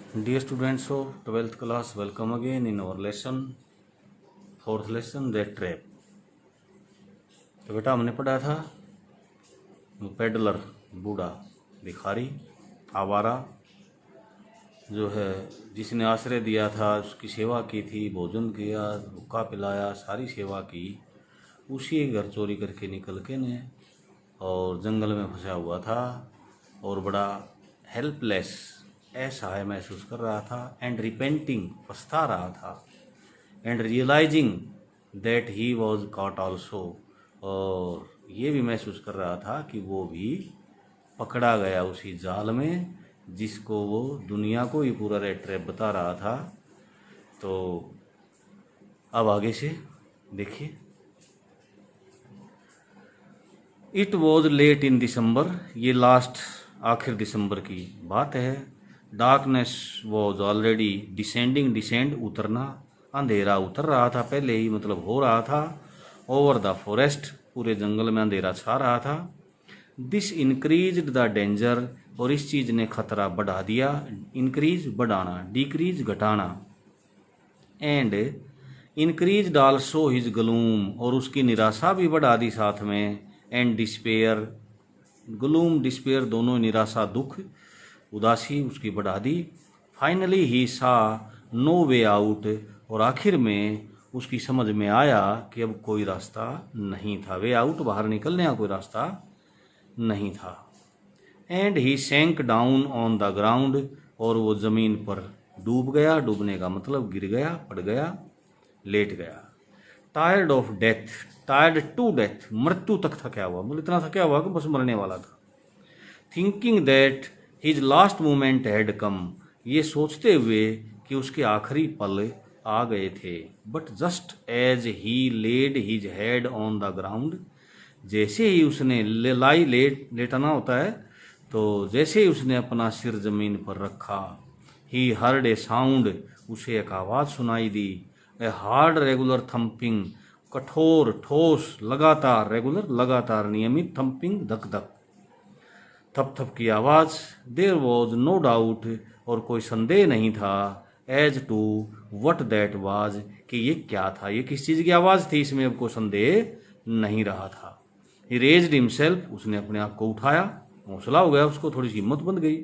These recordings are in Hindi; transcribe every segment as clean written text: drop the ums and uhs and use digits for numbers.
Dear students of 12th class, welcome again in our lesson, fourth lesson, that trap. तो बेटा हमने पढ़ा था पेडलर, बूढ़ा, भिखारी, आवारा जो है, जिसने आश्रय दिया था, उसकी सेवा की थी, भोजन किया, भूखा पिलाया, सारी सेवा की, उसी घर चोरी करके निकल के ने और जंगल में फंसा हुआ था और बड़ा हेल्पलेस, असहाय महसूस कर रहा था एंड रिपेंटिंग, पछता रहा था and realising that he was caught also, और ये भी महसूस कर रहा था कि वो भी पकड़ा गया उसी जाल में जिसको वो दुनिया को ही पूरा रेड ट्रैप बता रहा था। तो अब आगे से देखिए। इट वॉज लेट इन दिसंबर, ये लास्ट आखिर दिसंबर की बात है। Darkness was already descending, descend उतरना, अंधेरा उतर रहा था पहले ही, मतलब हो रहा था। ओवर द फॉरेस्ट, पूरे जंगल में अंधेरा छा रहा था। दिस इंक्रीज्ड द डेंजर, और इस चीज़ ने खतरा बढ़ा दिया। इंक्रीज बढ़ाना, डिक्रीज घटाना। And increased also his gloom, और उसकी निराशा भी बढ़ा दी साथ में। एंड डिस्पेयर, ग्लूम डिस्पेयर दोनों, निराशा दुख उदासी उसकी बढ़ा दी। फाइनली ही सा नो वे आउट, और आखिर में उसकी समझ में आया कि अब कोई रास्ता नहीं था। वे आउट, बाहर निकलने का कोई रास्ता नहीं था। And he sank down on the ground, और वो ज़मीन पर डूब गया। डूबने का मतलब गिर गया, पड़ गया, लेट गया। Tired of death, tired to death, मृत्यु तक थका हुआ, मतलब इतना थका हुआ कि बस मरने वाला था। Thinking that his last moment had come, ये सोचते हुए कि उसके आखिरी पल आ गए थे। But just as he laid his head on the ground, जैसे ही उसने लेटना होता है, तो जैसे ही उसने अपना सिर जमीन पर रखा, ही हर्ड ए साउंड, उसे एक आवाज़ सुनाई दी। ए हार्ड रेगुलर थम्पिंग, कठोर ठोस लगातार, रेगुलर लगातार नियमित, थम्पिंग धक धक, थप थप की आवाज़। देर वॉज नो डाउट, और कोई संदेह नहीं था, as to what that was, कि ये क्या था, ये किस चीज़ की आवाज़ थी, इसमें अब कोई संदेह नहीं रहा था। ही रेज्ड हिमसेल्फ, उसने अपने आप को उठाया, हौसला हो गया उसको, थोड़ी सी हिम्मत बन गई।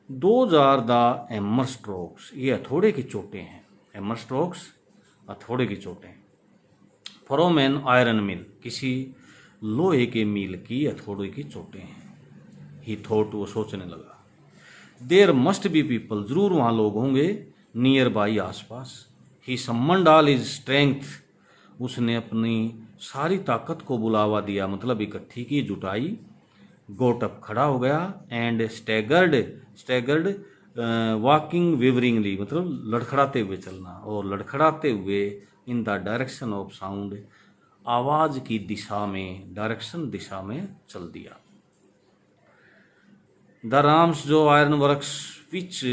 दोज आर द एमर स्ट्रोक्स, ये हथौड़े की चोटें हैं। एमर स्ट्रोक्स, हथौड़े की चोटें। फ्रॉम एन आयरन मिल, किसी लोहे के मील की हथौड़े की चोटें हैं। ही थॉट, वो सोचने लगा। देयर मस्ट बी पीपल, जरूर वहाँ लोग होंगे, नियर बाई, आसपास। ही सम्मन्ड ऑल हिज स्ट्रेंथ, उसने अपनी सारी ताकत को बुलावा दिया, मतलब इकट्ठी की, जुटाई। गोट अप, खड़ा हो गया। एंड स्टैगर्ड, स्टैगर्ड वॉकिंग विवरिंगली, मतलब लड़खड़ाते हुए चलना, और लड़खड़ाते हुए in the direction of sound, आवाज़ की दिशा में, डायरेक्शन दिशा में चल दिया। द राम्स जो iron works which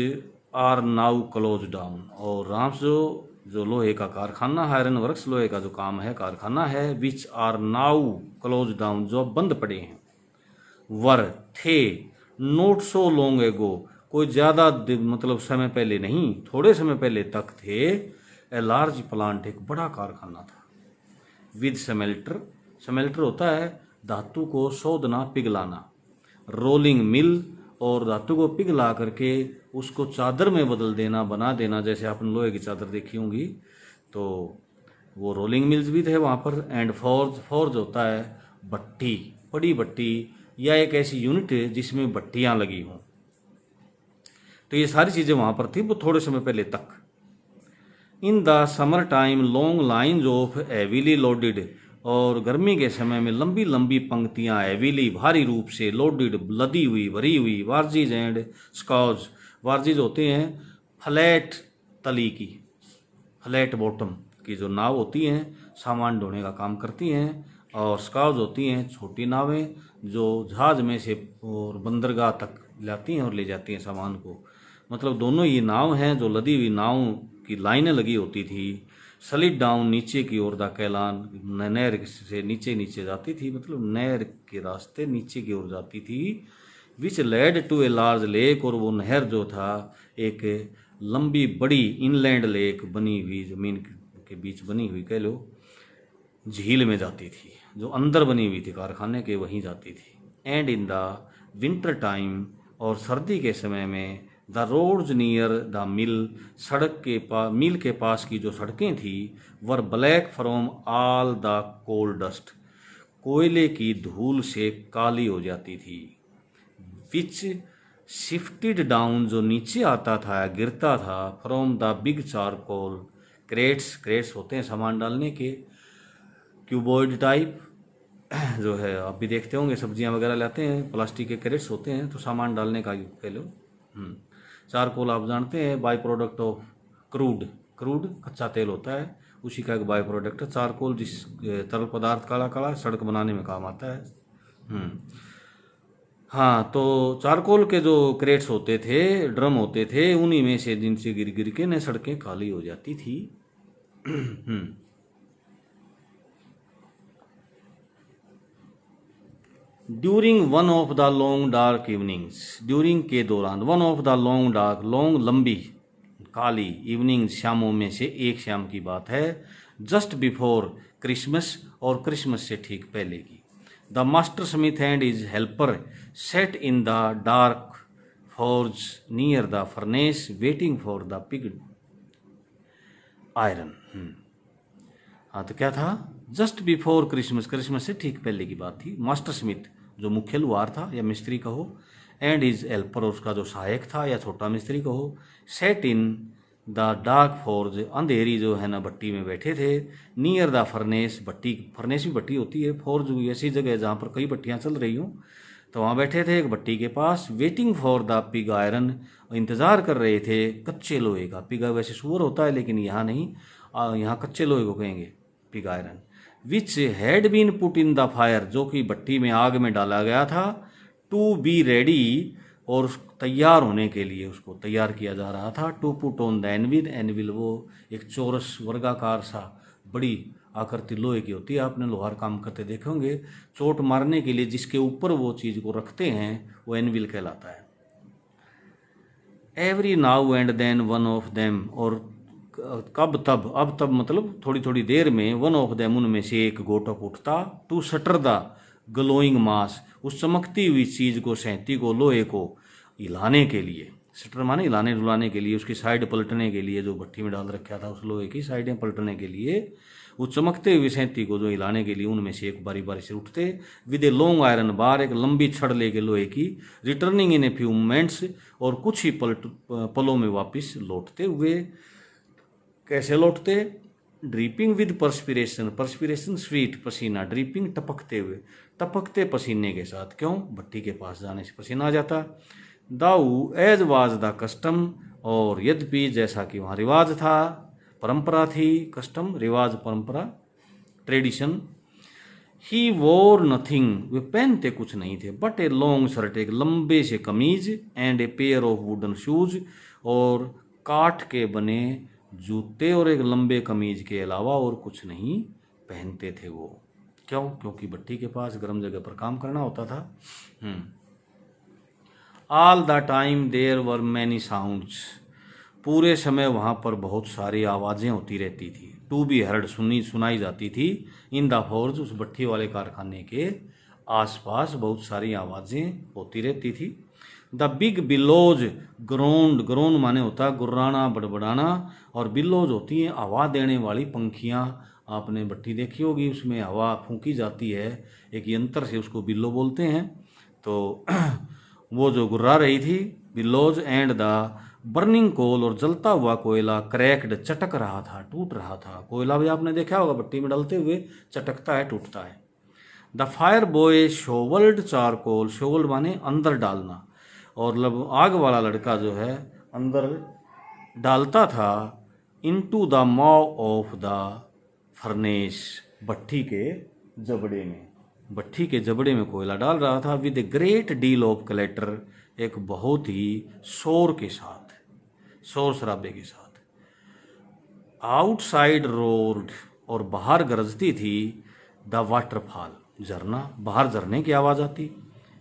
are now close down, और राम्स जो लोहे का कारखाना है, आयरन वर्क्स लोहे का जो काम है, कारखाना है, which are now close down, जो बंद पड़े हैं। वर थे, नोट सो लॉन्ग एगो, कोई ज़्यादा मतलब समय पहले नहीं, थोड़े समय पहले तक थे। ए लार्ज प्लांट, एक बड़ा कारखाना था। विद समेल्टर, समेल्टर होता है धातु को शोधना, पिघलाना। रोलिंग मिल, और धातु को पिघला करके उसको चादर में बदल देना, बना देना, जैसे आपने लोहे की चादर देखी होंगी, तो वो रोलिंग मिल्स भी थे वहाँ पर। एंड फोर्ज, फोर्ज होता है भट्टी, बड़ी भट्टी, या एक ऐसी यूनिट जिसमें भट्टियाँ लगी हों। तो ये सारी चीज़ें वहाँ पर थी, वो थोड़े समय पहले तक। In the summer time long lines of heavily loaded, और गर्मी के समय में लंबी लंबी पंक्तियाँ, एविली भारी रूप से, लोडेड लदी हुई, भरी हुई। वार्जिज एंड स्कॉज, वार्जिज होते हैं फ्लैट तली की, फ्लैट बॉटम की जो नाव होती हैं, सामान ढोने का काम करती हैं। और स्काउज होती हैं छोटी नावें, जो जहाज में से और बंदरगाह तक लाती हैं और ले जाती हैं सामान को। मतलब दोनों ही नाव हैं, जो लदी हुई नाव की लाइनें लगी होती थी। स्लिड डाउन, नीचे की ओर, द कैलान, नहर से नीचे नीचे जाती थी, मतलब नहर के रास्ते नीचे की ओर जाती थी। Which led to a large lake, और वो नहर जो था एक लंबी बड़ी इनलैंड लेक बनी हुई, जमीन के बीच बनी हुई कह लो, झील में जाती थी, जो अंदर बनी हुई थी कारखाने के, वहीं जाती थी। And in the winter time, और सर्दी के समय में, the roads near the mill, सड़क के पास, मिल के पास की जो सड़कें थी, were black from all the coal dust, कोयले की धूल से काली हो जाती थी। विच शिफ्टेड डाउन, जो नीचे आता था, गिरता था, from the big charcoal crates, crates होते हैं सामान डालने के, क्यूबॉइड टाइप जो है, आप भी देखते होंगे सब्जियां वगैरह लाते हैं, प्लास्टिक के क्रेट्स होते हैं, तो सामान डालने का कह लो। चारकोल आप जानते हैं by product of crude, crude कच्चा तेल होता है, उसी का एक बाई प्रोडक्ट है चारकोल, जिस तरल पदार्थ काला काला सड़क बनाने में काम आता है। हाँ, तो चारकोल के जो क्रेट्स होते थे, ड्रम होते थे, उन्हीं में से जिनसे गिर गिर के न सड़कें खाली हो जाती थी। During one of the long dark evenings, during के दौरान, one of the long dark, long लंबी काली, इवनिंग शामों में से एक शाम की बात है, जस्ट बिफोर क्रिसमस, और क्रिसमस से ठीक पहले की, the master Smith and his helper set in the dark forge near the furnace waiting for the pig iron. हाँ, तो क्या था, जस्ट बिफोर क्रिसमस, क्रिसमस से ठीक पहले की बात थी। मास्टर स्मिथ जो मुख्य लुहार था या मिस्त्री कहो, एंड इज हेल्पर, उसका जो सहायक था या छोटा मिस्त्री कहो, sat in the dark forge, अंधेरी जो है ना भट्टी में बैठे थे, नियर द फर्नेस, भट्टी, फर्नेस भी भट्टी होती है, फोर्ज भी ऐसी जगह है जहाँ पर कई भट्टियाँ चल रही हूँ, तो वहाँ बैठे थे एक भट्टी के पास, waiting for the pig iron, इंतज़ार कर रहे थे कच्चे लोहे का। पिग वैसे सुअर होता है लेकिन यहाँ नहीं, यहाँ कच्चे लोहे को कहेंगे pig iron, which had been put in the fire, जो कि भट्टी में आग में डाला गया था, टू बी रेडी, और तैयार होने के लिए उसको तैयार किया जा रहा था, to put on the anvil, anvil वो एक चौरस वर्गाकार सा बड़ी आकृति लोहे की होती है, आपने लोहार काम करते देखे होंगे, चोट मारने के लिए जिसके ऊपर वो चीज़ को रखते हैं वो एनविल कहलाता है। Every now and then one of them, और कब तब, अब तब मतलब थोड़ी थोड़ी देर में, वन ऑफ देम, उनमें से एक गोटक उठता, टू शटर द ग्लोइंग मास, उस चमकती हुई चीज़ को, सहती को, लोहे को हिलाने के लिए, शटर माने हिलाने डुलाने के लिए, उसकी साइड पलटने के लिए, जो भट्टी में डाल रखा था उस लोहे की साइडें पलटने के लिए, उस चमकते हुए सहती को जो हिलाने के लिए, उनमें से एक बारी बारी से उठते, with a long iron bar, एक लंबी छड़ लेके लोहे की, returning in a few moments, और कुछ ही पलों में वापस लौटते हुए। कैसे लौटते, ड्रीपिंग विद परस्पिरेशन, परस्पिरेशन स्वीट पसीना, ड्रीपिंग टपकते हुए, टपकते पसीने के साथ, क्यों, भट्टी के पास जाने से पसीना आ जाता। दाऊ एज वाज द कस्टम, और यद्यपि जैसा कि वहाँ रिवाज था, परंपरा थी, कस्टम रिवाज, परंपरा, ट्रेडिशन, ही वोर नथिंग, वे पहनते कुछ नहीं थे, बट ए लॉन्ग शर्ट, एक लंबे से कमीज, and a pair of wooden shoes, और काठ के बने जूते, और एक लंबे कमीज के अलावा और कुछ नहीं पहनते थे वो, क्यों, क्योंकि भट्टी के पास गर्म जगह पर काम करना होता था। All the time there were many sounds, पूरे समय वहाँ पर बहुत सारी आवाज़ें होती रहती थी, टू बी हर्ड, सुनाई जाती थी, इन द फोर्ज, उस भट्टी वाले कारखाने के आसपास बहुत सारी आवाज़ें होती रहती थी। The big bellows groaned, groan माने होता है गुर्राना, बड़बड़ाना, और बिलोज होती हैं हवा देने वाली पंखियाँ, आपने भट्टी देखी होगी, उसमें हवा फूंकी जाती है एक यंत्र से, उसको बिल्लो बोलते हैं। तो वो जो गुर्रा रही थी, bellows, and the burning coal, और जलता हुआ कोयला, क्रैक्ड, चटक रहा था, टूट रहा था। कोयला भी आपने देखा होगा भट्टी में डालते हुए, चटकता है, टूटता है। द फायर बॉय शोवल्ड चारकोल, शोवल्ड माने अंदर डालना, और आग वाला लड़का जो है अंदर डालता था, इनटू द माव ऑफ द फर्नेस, भट्टी के जबड़े में, भट्टी के जबड़े में कोयला डाल रहा था, with a great deal of clatter, एक बहुत ही शोर के साथ, शोर शराबे के साथ। आउटसाइड रोड, और बाहर गरजती थी, द वाटरफॉल, झरना, बाहर झरने की आवाज़ आती,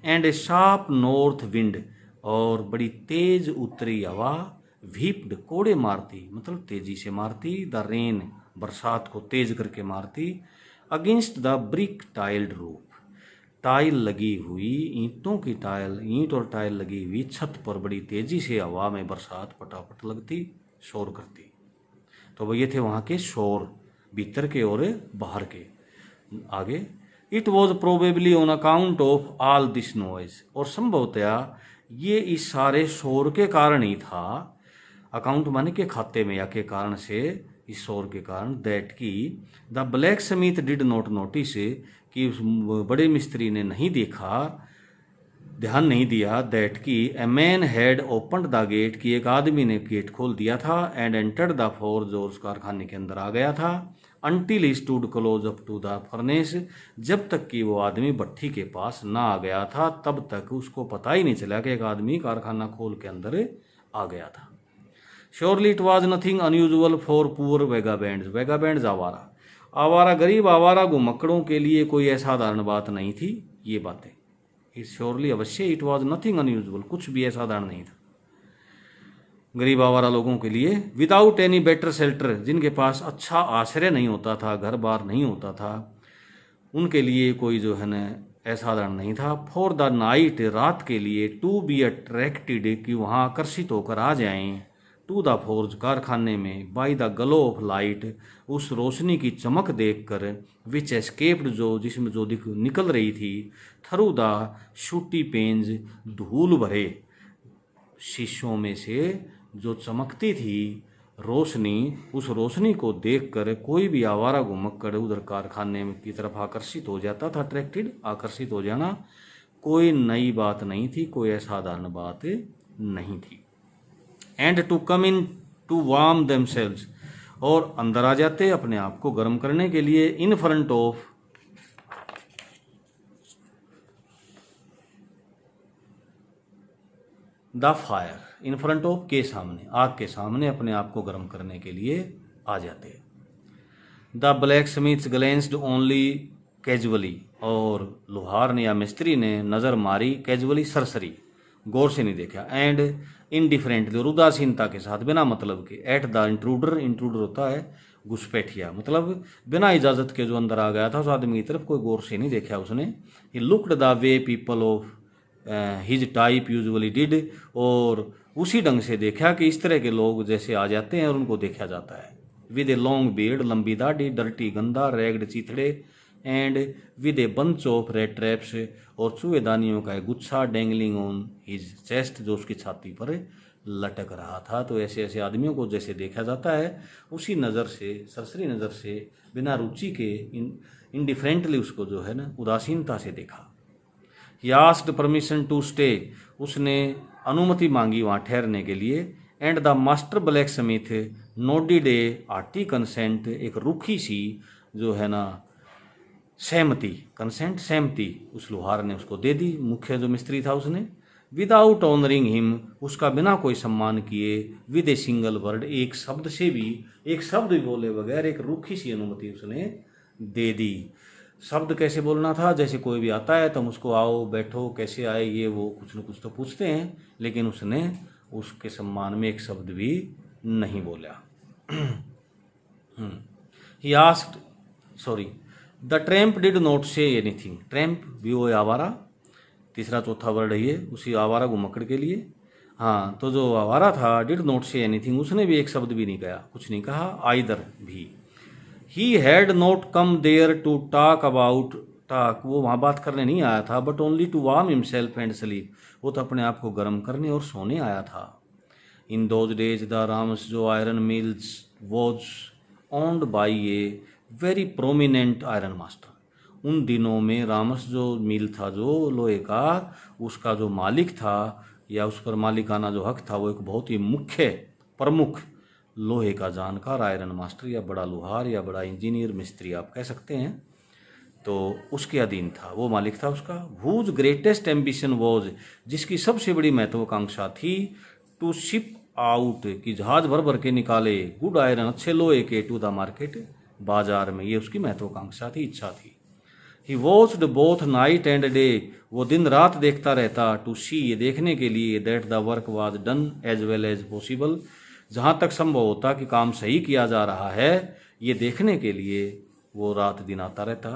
and A sharp north wind, और बड़ी तेज उत्तरी हवा, व्हीप्ड कोड़े मारती, मतलब तेजी से मारती, द रेन बरसात को तेज करके मारती, against the brick tiled roof, tile लगी हुई ईंटों की टाइल, ईंट और टाइल लगी हुई छत पर बड़ी तेजी से हवा में बरसात पटापट लगती, शोर करती। तो वो ये थे वहाँ के शोर, भीतर के और बाहर के। आगे, it was probably on account of all this noise, और संभवतया ये इस सारे शोर के कारण ही था, अकाउंट माने के खाते में या के कारण से, इस शोर के कारण, दैट की the black Smith did not notice, कि उस बड़े मिस्त्री ने नहीं देखा, ध्यान नहीं दिया, दैट की a man had opened the gate, कि एक आदमी ने गेट खोल दिया था, एंड एंटर्ड द फोर्ज, और उस कारखाने के अंदर आ गया था, until he stood close up to the furnace, जब तक कि वो आदमी भट्ठी के पास ना आ गया था, तब तक उसको पता ही नहीं चला कि एक आदमी कारखाना खोल के अंदर आ गया था। Surely it was nothing unusual for poor vagabonds, vagabonds आवारा, आवारा गरीब आवारा घुमक्कड़ों के लिए कोई असाधारण बात नहीं थी ये बातें। इट श्योरली अवश्य, इट वॉज नथिंग अनयूजुअल, कुछ भी असाधारण नहीं था गरीब आवारा लोगों के लिए। विदाउट एनी बेटर शेल्टर, जिनके पास अच्छा आश्रय नहीं होता था, घर बार नहीं होता था, उनके लिए कोई जो है न असाधारण नहीं था। फॉर द नाइट, रात के लिए, टू बी अट्रैक्टेड, कि वहाँ आकर्षित होकर आ जाएं, टू द फोर्ज, कारखाने में, by the glow of light, उस रोशनी की चमक देखकर, विच एस्केप्ड, जो जिसमें जो निकल रही थी, थ्रू द शूटी पेन्स, धूल भरे शीशों में से जो चमकती थी रोशनी, उस रोशनी को देखकर कोई भी आवारा घुमक्कड़ उधर कारखाने की तरफ आकर्षित हो जाता था। अट्रैक्टेड, आकर्षित हो जाना कोई नई बात नहीं थी, कोई असाधारण बात नहीं थी। And to come in to warm themselves, और अंदर आ जाते अपने आप को गर्म करने के लिए, in front of the fire, in front of के सामने, आग के सामने अपने आप को गर्म करने के लिए आ जाते। The blacksmiths glanced only casually, और लोहार ने या मिस्त्री ने नज़र मारी, कैजुअली सरसरी, गौर से नहीं देखा, एंड इनडिफरेंटली, और उदासीनता के साथ, बिना मतलब के, एट द इंट्रूडर, इंट्रूडर होता है घुसपैठिया, मतलब बिना इजाज़त के जो अंदर आ गया था उस आदमी की तरफ कोई गौर से नहीं देखा उसने। He looked the way people of his type usually did, और उसी ढंग से देखा कि इस तरह के लोग जैसे आ जाते हैं और उनको देखा जाता है। विद ए लॉन्ग बियर्ड, लंबी दाढ़ी, डर्टी गंदा, रेग्ड चिथड़े, and with a bunch of red traps, और चूहेदानियों का एक गुच्छा, डेंगलिंग ऑन हिज चेस्ट, जो उसकी छाती पर लटक रहा था। तो ऐसे ऐसे आदमियों को जैसे देखा जाता है उसी नज़र से, सरसरी नज़र से, बिना रुचि के, इनडिफरेंटली उसको जो है ना उदासीनता से देखा। He asked permission to stay, उसने अनुमति मांगी वहाँ ठहरने के लिए। And the master blacksmith nodded a hearty consent, एक रूखी सी जो है ना सहमति, कंसेंट सहमति, उस लोहार ने उसको दे दी, मुख्य जो मिस्त्री था उसने। विदाउट ऑनरिंग हिम, उसका बिना कोई सम्मान किए, विद ए सिंगल वर्ड, एक शब्द से भी, एक शब्द भी बोले बगैर, एक रूखी सी अनुमति उसने दे दी। शब्द कैसे बोलना था, जैसे कोई भी आता है तो हम उसको आओ बैठो कैसे आए ये वो कुछ न कुछ तो पूछते हैं, लेकिन उसने उसके सम्मान में एक शब्द भी नहीं बोला। He asked, sorry, the tramp did not say anything, tramp भी वो आवारा, तीसरा चौथा वर्ड है ये उसी आवारा घुमक्कड़ के लिए। हाँ, तो जो आवारा था, डिड नॉट से एनीथिंग, उसने भी एक शब्द भी नहीं कहा, कुछ नहीं कहा, आइदर भी। He had not come there to talk about talk, वो वहाँ बात करने नहीं आया था, but only to warm himself and sleep, वो तो अपने आप को गर्म करने और सोने आया था। In those days the Ram's जो iron mills was owned by a very prominent iron master, उन दिनों में रामस जो मिल था जो लोहे का, उसका जो मालिक था या उस पर मालिकाना जो हक था, वो एक बहुत ही मुख्य प्रमुख लोहे का जानकार आयरन मास्टर या बड़ा लोहार या बड़ा इंजीनियर मिस्त्री आप कह सकते हैं, तो उसके अधीन था, वो मालिक था उसका। हुज ग्रेटेस्ट एम्बिशन वॉज, जिसकी सबसे बड़ी महत्वाकांक्षा थी, टू शिप आउट, कि जहाज भर भर के निकाले, गुड आयरन, अच्छे लोहे के, टू द मार्केट, बाजार में, ये उसकी महत्वाकांक्षा थी, इच्छा थी। He watched both night and day, वो दिन रात देखता रहता, टू सी, ये देखने के लिए, that the work was done as well as possible, जहाँ तक संभव होता कि काम सही किया जा रहा है, ये देखने के लिए वो रात दिन आता रहता।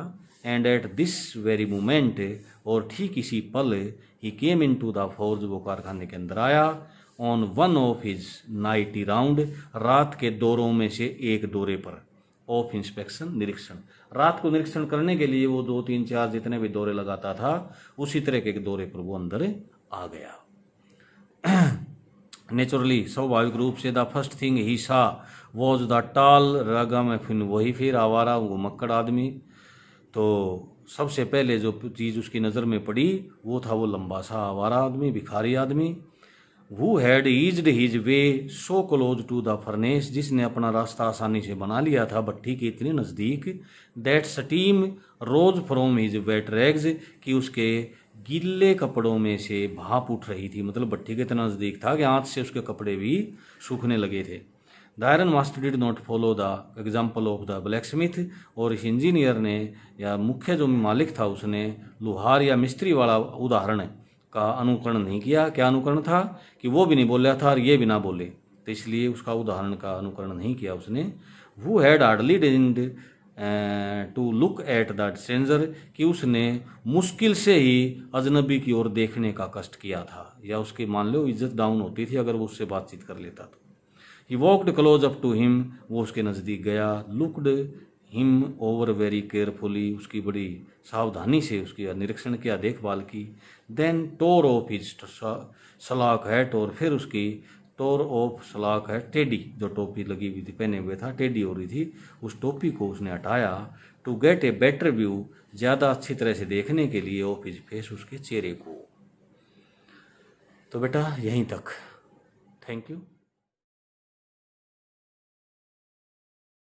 And at this very moment, और ठीक इसी पल, he came into the forge, वो कारखाने के अंदर आया, on one of his nightly round, रात के दौरों में से एक दौरे पर, ऑफ इंस्पेक्शन, निरीक्षण, रात को निरीक्षण करने के लिए वो 2 3 4 जितने भी दौरे लगाता था, उसी तरह के दौरे पर वो अंदर आ गया। नेचुरली, स्वाभाविक रूप से, द फर्स्ट थिंग ही सा वॉज द टाल रगम, वही फिर आवारा वो मक्कड़ आदमी। तो सबसे पहले जो चीज़ उसकी नज़र में पड़ी वो था वो लंबा सा आवारा आदमी, भिखारी आदमी। Who had eased his way so close to the furnace, जिसने अपना रास्ता आसानी से बना लिया था भट्टी के इतने नज़दीक, that steam rose from his wet rags, कि उसके गीले कपड़ों में से भाप उठ रही थी, मतलब भट्टी के इतना नज़दीक था कि हाथ से उसके कपड़े भी सूखने लगे थे। The iron master did not follow the example of the black Smith, और इस इंजीनियर ने, या मुख्य जो मालिक था उसने, लुहार या मिस्त्री वाला उदाहरण का अनुकरण नहीं किया। क्या अनुकरण था कि वो भी नहीं बोल रहा था और ये भी ना बोले, तो इसलिए उसका उदाहरण का अनुकरण नहीं किया उसने। Who had hardly didn't to look at that stranger, कि उसने मुश्किल से ही अजनबी की ओर देखने का कष्ट किया था, या उसकी मान लो इज्जत डाउन होती थी अगर वो उससे बातचीत कर लेता तो। He walked close up to him, वो उसके नज़दीक गया, looked him over very carefully, उसकी बड़ी सावधानी से उसकी निरीक्षण किया, देखभाल की। Then tore off his slouch hat, और फिर उसकी टोर ऑफ सलाक हैट, टेडी, जो टोपी लगी हुई थी, पहने हुए था, टेडी हो रही थी, उस टोपी को उसने हटाया, to get a better view, ज़्यादा अच्छी तरह से देखने के लिए, ऑफ हिज फेस, उसके चेहरे को। तो बेटा यहीं तक, थैंक यू।